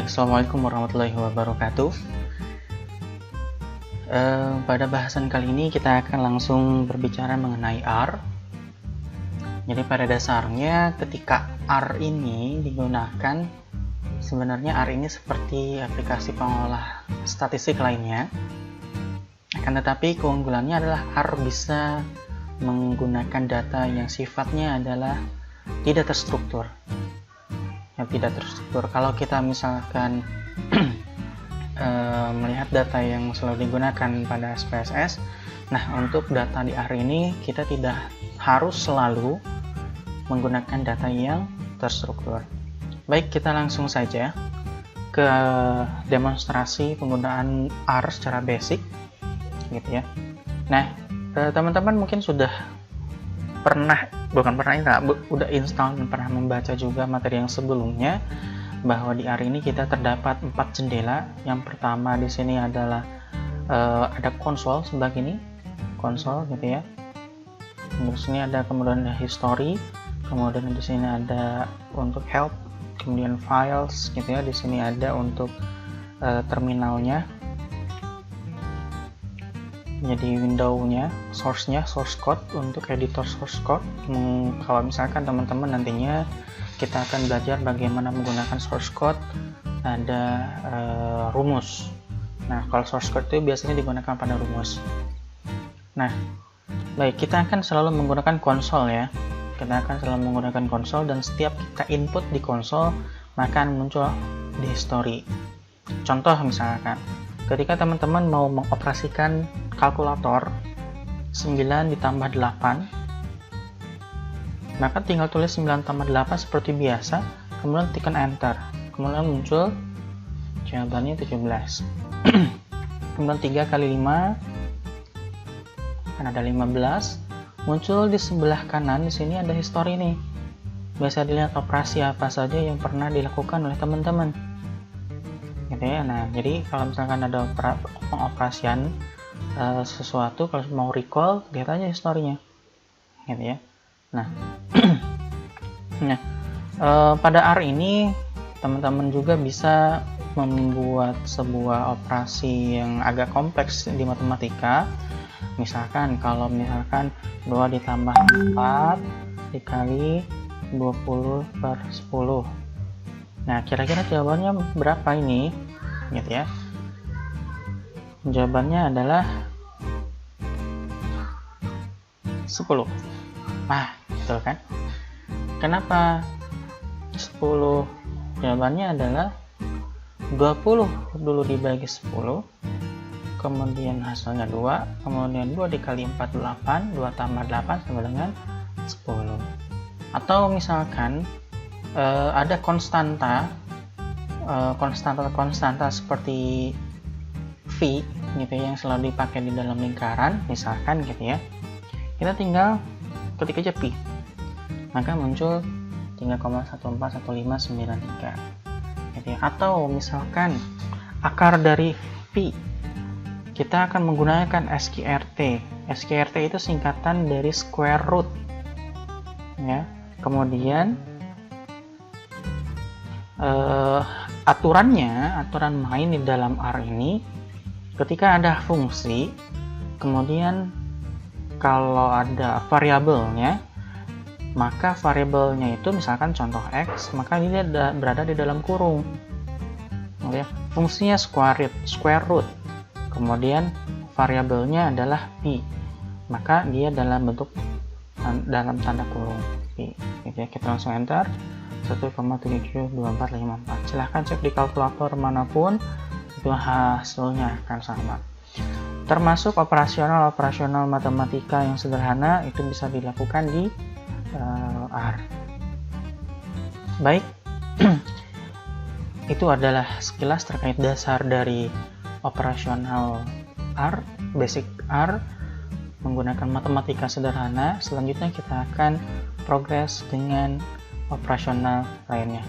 Assalamualaikum warahmatullahi wabarakatuh. Pada bahasan kali ini kita akan langsung berbicara mengenai R. Jadi pada dasarnya ketika R ini digunakan, sebenarnya R ini seperti aplikasi pengolah statistik lainnya. Akan tetapi keunggulannya adalah R bisa menggunakan data yang sifatnya adalah tidak terstruktur. Kalau kita misalkan melihat data yang selalu digunakan pada SPSS, nah untuk data di R ini kita tidak harus selalu menggunakan data yang terstruktur. Baik, kita langsung saja ke demonstrasi penggunaan R secara basic gitu ya. Nah, teman-teman mungkin sudah udah install dan pernah membaca juga materi yang sebelumnya bahwa di R ini kita terdapat 4 jendela. Yang pertama di sini adalah ada konsol sebelah ini, konsol gitu ya. Di sini ada kemudian ada history, kemudian di sini ada untuk help, kemudian files gitu ya. Di sini ada untuk terminalnya. Jadi window-nya, source-nya, source code untuk editor source code. Kalau misalkan teman-teman nantinya kita akan belajar bagaimana menggunakan source code, ada rumus. Nah, kalau source code itu biasanya digunakan pada rumus. Nah, baik, kita akan selalu menggunakan konsol ya. Kita akan selalu menggunakan konsol dan setiap kita input di konsol maka akan muncul di history. Contoh misalkan, ketika teman-teman mau mengoperasikan kalkulator 9 ditambah 8, maka tinggal tulis 9 tambah 8 seperti biasa, kemudian tekan enter, kemudian muncul jawabannya 17. Kemudian 3 kali 5 kan ada 15, muncul di sebelah kanan. Di sini ada history nih, bisa dilihat operasi apa saja yang pernah dilakukan oleh teman-teman gitu ya. Nah, jadi kalau misalkan ada pengoperasian sesuatu, kalau mau recall, lihat aja historinya gitu ya. Nah, pada R ini teman-teman juga bisa membuat sebuah operasi yang agak kompleks di matematika. Misalkan kalau misalkan 2 ditambah 4 dikali 20 per 10. Nah, kira-kira jawabannya berapa ini? Gitu ya. Jawabannya adalah 10. Nah, betul kan? Kenapa 10? Jawabannya adalah 20 dulu dibagi 10, kemudian hasilnya 2, kemudian 2 dikali 4 8, 2 tambah 8 sama dengan 10. Atau misalkan ada konstanta seperti V gitu ya, yang selalu dipakai di dalam lingkaran misalkan gitu ya. Kita tinggal ketik aja pi, maka muncul 3,141593 gitu ya. Atau misalkan akar dari pi, kita akan menggunakan SQRT. SQRT itu singkatan dari square root ya. Kemudian aturan main di dalam R ini, ketika ada fungsi, kemudian kalau ada variabelnya, maka variabelnya itu misalkan contoh X, maka dia berada di dalam kurung ya. Fungsinya square root, kemudian variabelnya adalah pi, maka dia dalam tanda kurung pi gitu ya. Kita langsung enter 1,772454. Silahkan cek di kalkulator manapun, itu hasilnya akan sama. Termasuk operasional matematika yang sederhana itu bisa dilakukan di R. Baik, itu adalah sekilas terkait dasar dari operasional R, basic R menggunakan matematika sederhana. Selanjutnya kita akan progres dengan operasional lainnya.